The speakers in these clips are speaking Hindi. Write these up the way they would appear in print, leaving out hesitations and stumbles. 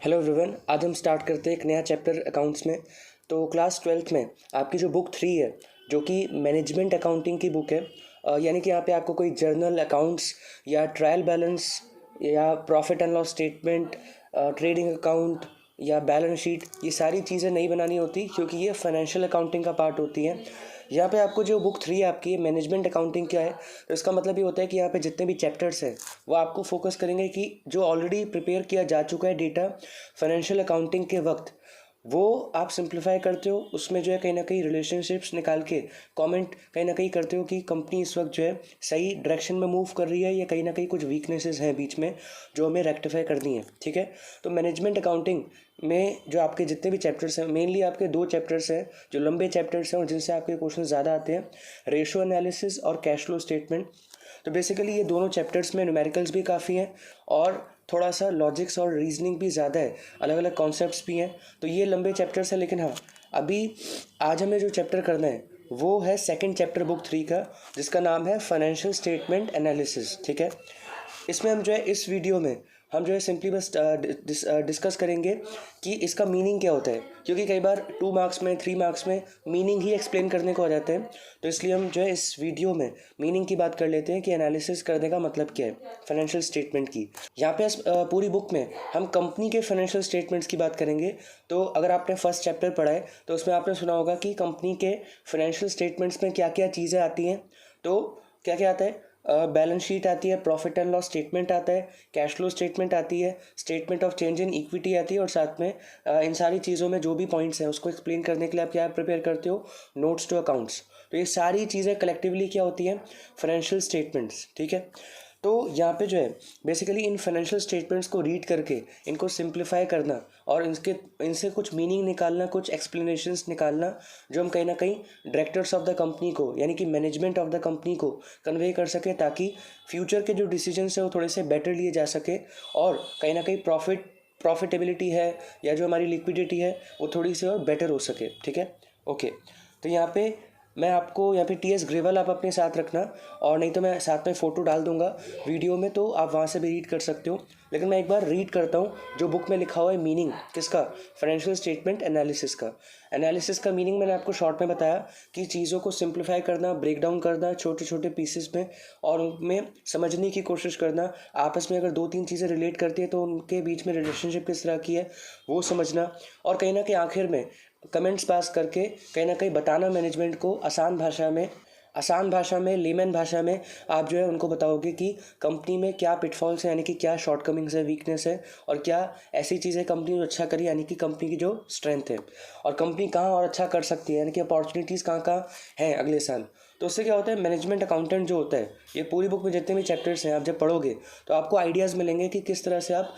हेलो एवरीवन, आज हम स्टार्ट करते हैं एक नया चैप्टर अकाउंट्स में। तो क्लास 12th में आपकी जो बुक 3 है, जो कि मैनेजमेंट अकाउंटिंग की बुक है, यानी कि यहाँ पे आपको कोई जर्नल अकाउंट्स या ट्रायल बैलेंस या profit and loss statement, trading account या बैलेंस शीट, ये सारी चीज़ें नहीं बनानी होती, क्योंकि ये फाइनेंशियल अकाउंटिंग का पार्ट होती है। यहाँ पे आपको जो बुक 3 आपकी है मैनेजमेंट अकाउंटिंग क्या है, तो इसका मतलब ये होता है कि यहाँ पे जितने भी चैप्टर्स हैं वो आपको फोकस करेंगे कि जो ऑलरेडी प्रिपेयर किया जा चुका है डेटा फाइनेंशियल अकाउंटिंग के वक्त, वो आप सिंप्लीफाई करते हो। उसमें जो है कहीं ना कहीं रिलेशनशिप्स निकाल के कमेंट कहीं ना कहीं करते हो कि कंपनी इस वक्त जो है सही डायरेक्शन में मूव कर रही है या कहीं ना कहीं कुछ वीकनेसेस हैं बीच में जो हमें रेक्टिफाई करनी है। ठीक है, तो मैनेजमेंट अकाउंटिंग में जो आपके जितने भी चैप्टर्स हैं, मेनली आपके 2 चैप्टर्स हैं जो लंबे चैप्टर्स हैं और जिनसे आपके क्वेश्चन ज़्यादा आते हैं, रेशो एनालिसिस और कैश फ्लो स्टेटमेंट। तो बेसिकली ये दोनों चैप्टर्स में न्यूमेरिकल्स भी काफ़ी हैं और थोड़ा सा लॉजिक्स और रीजनिंग भी ज़्यादा है, अलग अलग कॉन्सेप्ट्स भी हैं। तो ये लंबे चैप्टर्स हैं, लेकिन हाँ, अभी आज हमें जो चैप्टर करना है वो है सेकंड चैप्टर बुक 3 का, जिसका नाम है फाइनेंशियल स्टेटमेंट एनालिसिस। ठीक है, इसमें हम जो है इस वीडियो में हम जो है सिंपली बस डिस्कस करेंगे कि इसका मीनिंग क्या होता है, क्योंकि कई बार 2 मार्क्स में 3 मार्क्स में मीनिंग ही एक्सप्लेन करने को आ जाते हैं। तो इसलिए हम जो है इस वीडियो में मीनिंग की बात कर लेते हैं कि एनालिसिस करने का मतलब क्या है फाइनेंशियल स्टेटमेंट की। यहाँ पे पूरी बुक में हम कंपनी के फाइनेंशियल स्टेटमेंट्स की बात करेंगे। तो अगर आपने फर्स्ट चैप्टर पढ़ा है तो उसमें आपने सुना होगा कि कंपनी के फाइनेंशियल स्टेटमेंट्स में क्या क्या चीज़ें आती हैं। तो क्या क्या आता है, बैलेंस शीट आती है, प्रॉफिट एंड लॉस स्टेटमेंट आता है, कैश फ्लो स्टेटमेंट आती है, statement of change in equity आती है, और साथ में इन सारी चीज़ों में जो भी पॉइंट्स हैं उसको एक्सप्लेन करने के लिए आप क्या प्रिपेयर करते हो, नोट्स टू अकाउंट्स। तो ये सारी चीज़ें कलेक्टिवली क्या होती हैं, फाइनेंशियल स्टेटमेंट्स। ठीक है, तो यहाँ पे जो है बेसिकली इन फाइनेंशियल स्टेटमेंट्स को रीड करके इनको सिंप्लीफाई करना और इनसे कुछ मीनिंग निकालना, कुछ एक्सप्लेनेशंस निकालना, जो हम कहीं ना कहीं डायरेक्टर्स ऑफ द कंपनी को यानी कि मैनेजमेंट ऑफ द कंपनी को कन्वे कर सके, ताकि फ्यूचर के जो डिसीजंस है वो थोड़े से बेटर लिए जा सके और कहीं ना कहीं प्रॉफिटेबिलिटी है या जो हमारी लिक्विडिटी है वो थोड़ी सी और बेटर हो सके। ठीक है, ओके। तो यहाँ पे मैं आपको यहाँ पे टीएस ग्रेवल आप अपने साथ रखना, और नहीं तो मैं साथ में फ़ोटो डाल दूंगा वीडियो में, तो आप वहाँ से भी रीड कर सकते हो। लेकिन मैं एक बार रीड करता हूँ जो बुक में लिखा हुआ है मीनिंग किसका, फाइनेंशियल स्टेटमेंट एनालिसिस का। एनालिसिस का मीनिंग मैंने आपको शॉर्ट में बताया कि चीज़ों को सिंप्लीफाई करना, ब्रेक डाउन करना छोटे छोटे पीसेस में और उनमें समझने की कोशिश करना। आपस में अगर 2-3 चीज़ें रिलेट करती है तो उनके बीच में रिलेशनशिप किस तरह की है वो समझना, और कहीं ना कहीं आखिर में कमेंट्स पास करके कहीं ना कहीं बताना मैनेजमेंट को आसान भाषा में लेमन भाषा में। आप जो है उनको बताओगे कि कंपनी में क्या पिटफॉल्स हैं, यानी कि क्या शॉर्टकमिंग्स है, वीकनेस है, और क्या ऐसी चीज़ें कंपनी जो अच्छा करी, यानी कि कंपनी की जो स्ट्रेंथ है, और कंपनी कहाँ और अच्छा कर सकती है, यानी कि अपॉर्चुनिटीज़ कहाँ कहाँ हैं अगले साल। तो उससे क्या होता है, मैनेजमेंट अकाउंटेंट जो होता है, ये पूरी बुक में जितने भी चैप्टर्स हैं आप जब पढ़ोगे तो आपको आइडियाज़ मिलेंगे कि किस तरह से आप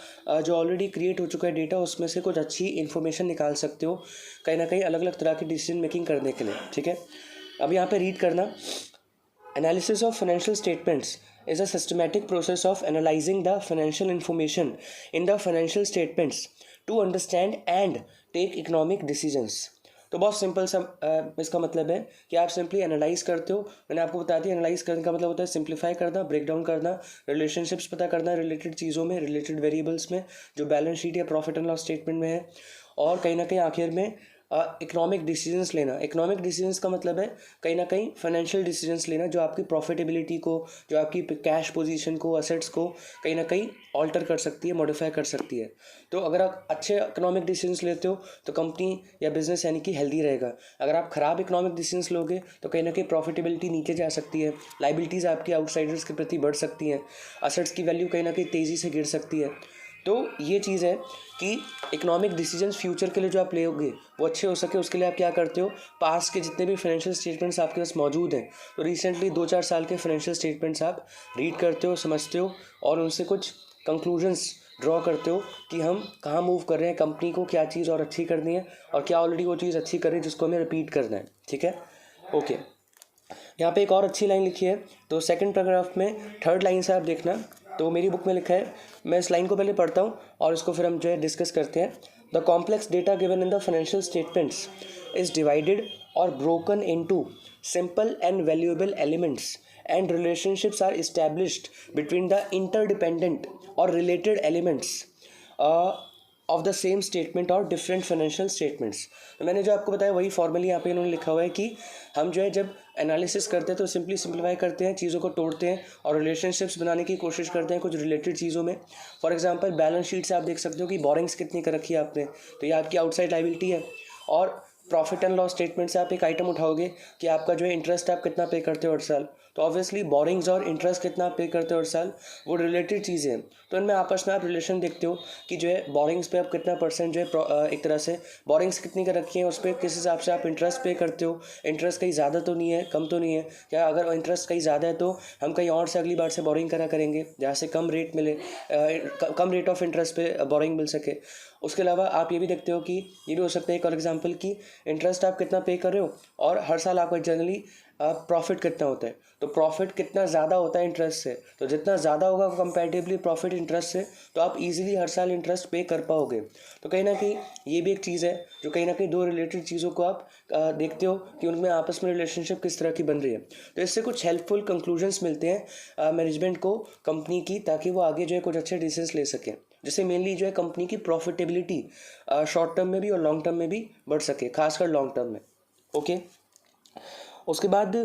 जो ऑलरेडी क्रिएट हो चुका है डेटा उसमें से कुछ अच्छी इन्फॉर्मेशन निकाल सकते हो, कहीं ना कहीं अलग अलग तरह की डिसीजन मेकिंग करने के लिए। ठीक है, अब यहाँ पे रीड करना। Analysis of financial statements is a systematic process of analyzing the financial information in the financial statements to understand and take economic decisions। तो बहुत सिंपल सा इसका मतलब है कि आप सिंपली एनालाइज करते हो। मैंने आपको बता दिया एनालाइज करने का मतलब होता है सिंप्लीफाई करना, ब्रेक डाउन करना, रिलेशनशिप्स पता करना रिलेटेड चीज़ों में, रिलेटेड वेरिएबल्स में जो बैलेंस शीट या प्रॉफिट एंड लॉस स्टेटमेंट में है, और कहीं ना कहीं आखिर में इकोनॉमिक डिसीजंस लेना। इकोनॉमिक डिसीजंस का मतलब है कहीं ना कहीं फाइनेंशियल डिसीजंस लेना जो आपकी प्रॉफिटेबिलिटी को, जो आपकी कैश पोजीशन को, असेट्स को कहीं ना कहीं ऑल्टर कर सकती है, मॉडिफाई कर सकती है। तो अगर आप अच्छे इकोनॉमिक डिसीजंस लेते हो तो कंपनी या बिजनेस यानी कि हेल्दी रहेगा। अगर आप ख़राब इकोनॉमिक डिसीजंस लोगे तो कहीं ना कहीं प्रॉफिटेबिलिटी नीचे जा सकती है, लाइबिलिटीज़ आपकी आउटसाइडर्स के प्रति बढ़ सकती हैं, असेट्स की वैल्यू कहीं ना कहीं तेज़ी से गिर सकती है। तो ये चीज़ है कि इकोनॉमिक डिसीजंस फ्यूचर के लिए जो आप लेोगे वो अच्छे हो सके, उसके लिए आप क्या करते हो, पास के जितने भी फाइनेंशियल स्टेटमेंट्स आपके पास मौजूद हैं, तो रिसेंटली 2-4 साल के फाइनेंशियल स्टेटमेंट्स आप रीड करते हो, समझते हो, और उनसे कुछ कंक्लूजन्स ड्रॉ करते हो कि हम कहाँ मूव कर रहे हैं, कंपनी को क्या चीज़ और अच्छी करनी है, और क्या ऑलरेडी वो चीज़ अच्छी कर रही है जिसको हमें रिपीट करना है। ठीक है, ओके। यहाँ पे एक और अच्छी लाइन लिखी है, तो सेकंड पैराग्राफ में थर्ड लाइन से आप देखना। तो मेरी बुक में लिखा है, मैं इस लाइन को पहले पढ़ता हूँ और इसको फिर हम जो है डिस्कस करते हैं। The complex data given in the financial statements is divided और broken into simple and valuable elements and relationships are established between the interdependent or related elements of the same statement और डिफरेंट फाइनेंशियल स्टेटमेंट्स। तो मैंने जो आपको बताया वही फॉर्मली यहाँ पे इन्होंने लिखा हुआ है कि हम जो है जब एनालिसिस करते हैं तो सिंप्लीफाई करते हैं, चीज़ों को तोड़ते हैं और रिलेशनशिप्स बनाने की कोशिश करते हैं कुछ रिलेटेड चीज़ों में। फॉर एग्जांपल बैलेंस शीट से आप देख सकते हो कि बोरिंग्स कितनी कर रखी है आपने, तो ये आपकी आउटसाइड लायबिलिटी है। और प्रॉफिट एंड लॉस स्टेटमेंट से आप एक आइटम उठाओगे कि आपका जो है इंटरेस्ट आप कितना पे करते हो हर साल, तो ऑब्वियसली बोरिंग्स और इंटरेस्ट कितना पे करते हो हर साल वो रिलेटेड चीज़ें हैं। तो इनमें आपस में आप रिलेशन देखते हो कि जो है बोरिंग्स पे आप कितना परसेंट जो है एक तरह से बोरिंग्स कितनी कर रखी है उस पर किस हिसाब से आप इंटरेस्ट पे करते हो। इंटरेस्ट कहीं ज़्यादा तो नहीं है, कम तो नहीं है क्या? अगर इंटरेस्ट कहीं ज़्यादा है तो हम कहीं और से अगली बार से बोरिंग करा करेंगे जहाँ से कम रेट मिले, कम रेट ऑफ इंटरेस्ट पे बोरिंग मिल सके। उसके अलावा आप ये भी देखते हो कि ये भी हो सकता है एक और एग्जांपल कि इंटरेस्ट आप कितना पे कर रहे हो और हर साल आपका जनरली प्रॉफिट कितना होता है, तो प्रॉफिट कितना ज़्यादा होता है इंटरेस्ट से, तो जितना ज़्यादा होगा कंपैरेटिवली प्रॉफिट इंटरेस्ट से तो आप इजीली हर साल इंटरेस्ट पे कर पाओगे। तो कहीं ना कहीं ये भी एक चीज़ है जो कहीं ना कहीं दो रिलेटेड चीज़ों को आप देखते हो कि उनमें आपस में रिलेशनशिप किस तरह की बन रही है। तो इससे कुछ हेल्पफुल कंक्लूजन्स मिलते हैं मैनेजमेंट को कंपनी की, ताकि वो आगे जो है कुछ अच्छे डिसीजंस ले सकें, जिससे मेनली जो है कंपनी की प्रॉफिटेबिलिटी शॉर्ट टर्म में भी और लॉन्ग टर्म में भी बढ़ सके, खासकर लॉन्ग टर्म में। ओके, उसके बाद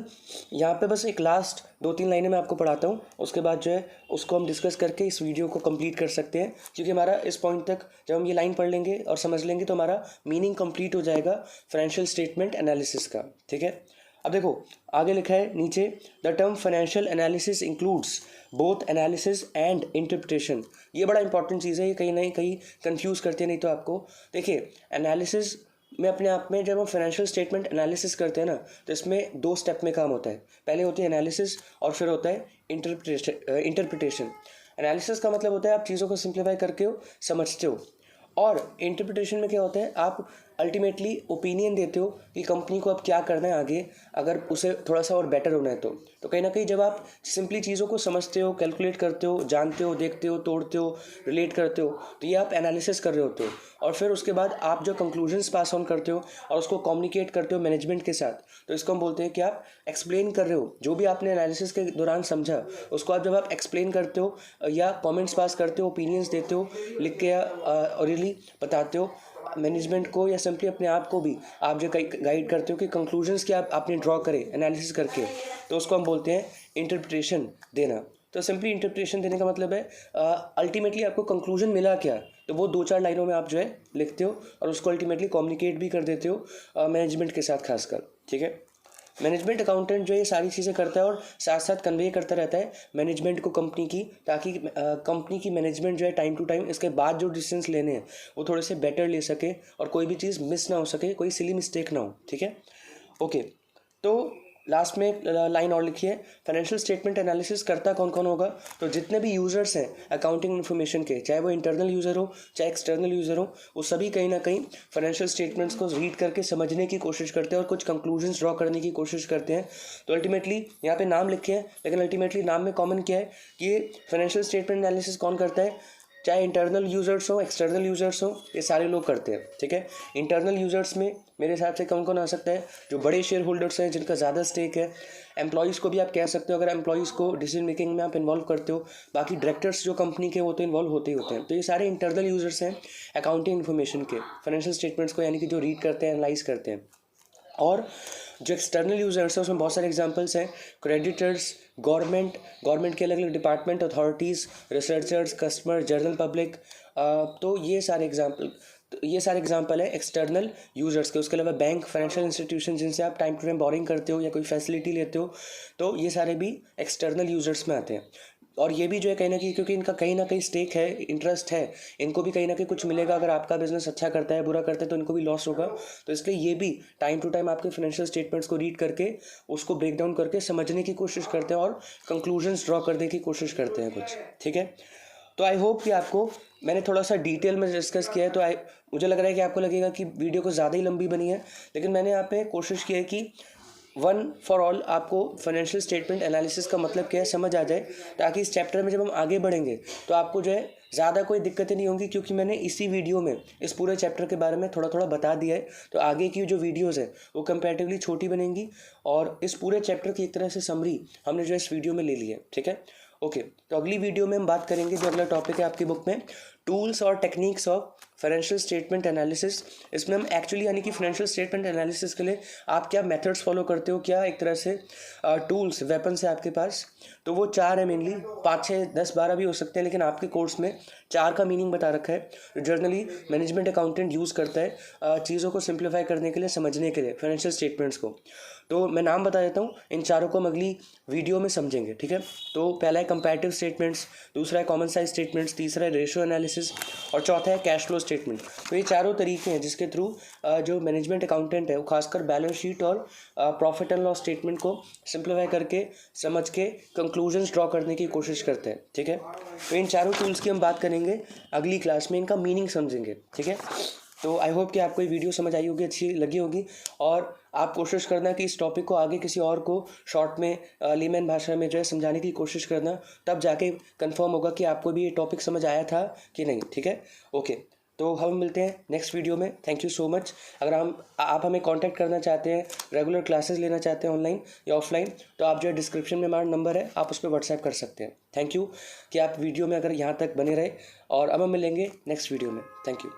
यहाँ पे बस एक लास्ट 2-3 लाइनें मैं आपको पढ़ाता हूँ, उसके बाद जो है उसको हम डिस्कस करके इस वीडियो को कंप्लीट कर सकते हैं, क्योंकि हमारा इस पॉइंट तक जब हम ये लाइन पढ़ लेंगे और समझ लेंगे तो हमारा मीनिंग कंप्लीट हो जाएगा फाइनेंशियल स्टेटमेंट एनालिसिस का। ठीक है, अब देखो आगे लिखा है नीचे, the term financial analysis includes both analysis and interpretation. ये बड़ा इंपॉर्टेंट चीज़ है, ये कहीं ना कहीं कंफ्यूज करते हैं नहीं तो आपको। देखिए एनालिसिस में अपने आप में जब हम फाइनेंशियल स्टेटमेंट एनालिसिस करते हैं ना तो इसमें 2 स्टेप में काम होता है। पहले होती है एनालिसिस और फिर होता है इंटरप्रिटेशन। एनालिसिस का मतलब होता है आप चीज़ों को सिंप्लीफाई करके हो समझते हो, और इंटरप्रिटेशन में क्या होता है आप अल्टीमेटली ओपिनियन देते हो कि कंपनी को अब क्या करना है आगे, अगर उसे थोड़ा सा और बेटर होना है तो कहीं ना कहीं जब आप सिंपली चीज़ों को समझते हो, कैलकुलेट करते हो, जानते हो, देखते हो, तोड़ते हो, रिलेट करते हो, तो ये आप एनालिसिस कर रहे होते हो। और फिर उसके बाद आप जो कंक्लूजन्स पास ऑन करते हो और उसको कम्युनिकेट करते हो मैनेजमेंट के साथ, तो इसको हम बोलते हैं कि आप एक्सप्लेन कर रहे हो। जो भी आपने एनालिसिस के दौरान समझा उसको आप जब आप एक्सप्लेन करते हो या कमेंट्स पास करते हो, ओपिनियंस देते हो, लिख के ऑरली बताते हो मैनेजमेंट को या सिंपली अपने आप को भी आप जो गाइड करते हो कि कंक्लूजन्स क्या आपने ड्रॉ करे एनालिसिस करके, तो उसको हम बोलते हैं इंटरप्रिटेशन देना। तो सिंपली इंटरप्रिटेशन देने का मतलब है अल्टीमेटली आपको कंक्लूजन मिला क्या, तो वो 2-4 लाइनों में आप जो है लिखते हो और उसको अल्टीमेटली कम्युनिकेट भी कर देते हो मैनेजमेंट के साथ खासकर। ठीक है, मैनेजमेंट अकाउंटेंट जो ये सारी चीज़ें करता है और साथ साथ कन्वे करता रहता है मैनेजमेंट को कंपनी की, ताकि कंपनी की मैनेजमेंट जो है टाइम टू टाइम इसके बाद जो डिसीजंस लेने हैं वो थोड़े से बेटर ले सके और कोई भी चीज़ मिस ना हो सके, कोई सिली मिस्टेक ना हो। ठीक है, ओके, तो लास्ट में एक लाइन और लिखी है, फाइनेंशियल स्टेटमेंट एनालिसिस करता कौन कौन होगा, तो जितने भी यूज़र्स हैं अकाउंटिंग इन्फॉर्मेशन के, चाहे वो इंटरनल यूज़र हो चाहे एक्सटर्नल यूज़र हो, वो सभी कहीं ना कहीं फाइनेंशियल स्टेटमेंट्स को रीड करके समझने की कोशिश करते हैं और कुछ कंक्लूजन्स ड्रॉ करने की कोशिश करते हैं। तो अल्टीमेटली यहाँ पे नाम लिखे हैं, लेकिन अल्टीमेटली नाम में कॉमन क्या है कि ये फाइनेंशियल स्टेटमेंट एनालिसिस कौन करता है, चाहे इंटरनल यूज़र्स हो एक्सटर्नल यूज़र्स हो, ये सारे लोग करते हैं। ठीक है, इंटरनल यूज़र्स में मेरे हिसाब से कौन कौन आ सकता है, जो बड़े शेयर होल्डर्स हैं जिनका ज़्यादा स्टेक है, एम्प्लॉयज़ को भी आप कह सकते हो अगर एम्प्लॉयज़ को डिसीजन मेकिंग में आप इन्वॉल्व करते हो, बाकी डायरेक्टर्स जो कंपनी के वो तो इन्वॉल्व होते ही होते हैं। तो ये सारे इंटरनल यूज़र्स हैं अकाउंटिंग इन्फॉर्मेशन के, फाइनेंशियल स्टेटमेंट्स को यानी कि जो रीड करते हैं, एनालाइज करते हैं। और जो एक्सटर्नल यूज़र्स हैं उसमें बहुत सारे एग्जांपल्स हैं, क्रेडिटर्स, गवर्नमेंट के अलग अलग department, authorities, researchers, customer, general public, तो ये सारे एग्जांपल है एक्सटर्नल यूज़र्स के। उसके अलावा बैंक, फाइनेंशियल इंस्टीट्यूशन जिनसे आप टाइम टू टाइम बोरिंग करते हो या कोई फैसिलिटी लेते हो, तो ये सारे भी एक्सटर्नल यूज़र्स में आते हैं। और ये भी जो है कहीं ना कहीं क्योंकि इनका कहीं ना कहीं स्टेक है, इंटरेस्ट है, इनको भी कहीं ना कहीं कुछ मिलेगा। अगर आपका बिजनेस अच्छा करता है, बुरा करता है तो इनको भी लॉस होगा। तो इसलिए ये भी टाइम टू टाइम आपके फाइनेंशियल स्टेटमेंट्स को रीड करके उसको ब्रेक डाउन करके समझने की कोशिश करते हैं और कंक्लूजन्स ड्रॉ करने की कोशिश करते हैं कुछ। ठीक है, तो आई होप कि आपको मैंने थोड़ा सा डिटेल में डिस्कस किया है, तो मुझे लग रहा है कि आपको लगेगा कि वीडियो को ज़्यादा ही लंबी बनी है, लेकिन मैंने यहाँ पे कोशिश की है कि वन फॉर ऑल आपको फाइनेंशियल स्टेटमेंट एनालिसिस का मतलब क्या है समझ आ जाए, ताकि इस चैप्टर में जब हम आगे बढ़ेंगे तो आपको जो है ज़्यादा कोई दिक्कतें नहीं होंगी, क्योंकि मैंने इसी वीडियो में इस पूरे चैप्टर के बारे में थोड़ा थोड़ा बता दिया है। तो आगे की जो वीडियोज़ है वो कंपैरेटिवली छोटी बनेंगी और इस पूरे चैप्टर की एक तरह से समरी हमने जो इस वीडियो में ले ली है। ठीक है, ओके, तो अगली वीडियो में हम बात करेंगे, जो अगला टॉपिक है आपकी बुक में, टूल्स और techniques of financial statement analysis, इसमें हम एक्चुअली यानी कि फाइनेंशियल स्टेटमेंट एनालिसिस के लिए आप क्या मेथड्स फॉलो करते हो, क्या एक तरह से टूल्स वेपन्स है आपके पास, तो वो 4 है मेनली, 5 6 10 12 भी हो सकते हैं, लेकिन आपके कोर्स में 4 का मीनिंग बता रखा है जो जर्नली मैनेजमेंट अकाउंटेंट यूज़ करता है चीज़ों को सिंप्लीफाई करने के लिए, समझने के लिए फाइनेंशियल स्टेटमेंट्स को। तो मैं नाम बता देता हूँ, इन चारों को हम अगली वीडियो में समझेंगे, ठीक है। तो पहला है कंपैरेटिव स्टेटमेंट्स, दूसरा है कॉमन साइज स्टेटमेंट्स, तीसरा है रेशियो एनालिसिस और चौथा है कैश फ्लो स्टेटमेंट। तो ये चारों तरीके हैं जिसके थ्रू जो मैनेजमेंट अकाउंटेंट है वो खासकर बैलेंस शीट और प्रॉफिट एंड लॉस स्टेटमेंट को सिंप्लीफाई करके समझ के कंक्लूजन्स ड्रॉ करने की कोशिश करते हैं, ठीक है। तो इन चारों टूल्स की हम बात करेंगे अगली क्लास में, इनका मीनिंग समझेंगे, ठीक है। तो आई होप कि आपको ये वीडियो समझ आई होगी, अच्छी लगी होगी, और आप कोशिश करना कि इस टॉपिक को आगे किसी और को शॉर्ट में लेमैन भाषा में जो है समझाने की कोशिश करना, तब जाके कंफर्म होगा कि आपको भी ये टॉपिक समझ आया था कि नहीं, ठीक है। ओके, तो हम मिलते हैं नेक्स्ट वीडियो में। Thank you so much. अगर आप हमें कांटेक्ट करना चाहते हैं, रेगुलर क्लासेस लेना चाहते हैं ऑनलाइन या ऑफलाइन, तो आप जो है डिस्क्रिप्शन में हमारा नंबर है, आप उस पर व्हाट्सएप कर सकते हैं। थैंक यू कि आप वीडियो में अगर यहाँ तक बने रहे, और अब हम मिलेंगे नेक्स्ट वीडियो में। Thank you.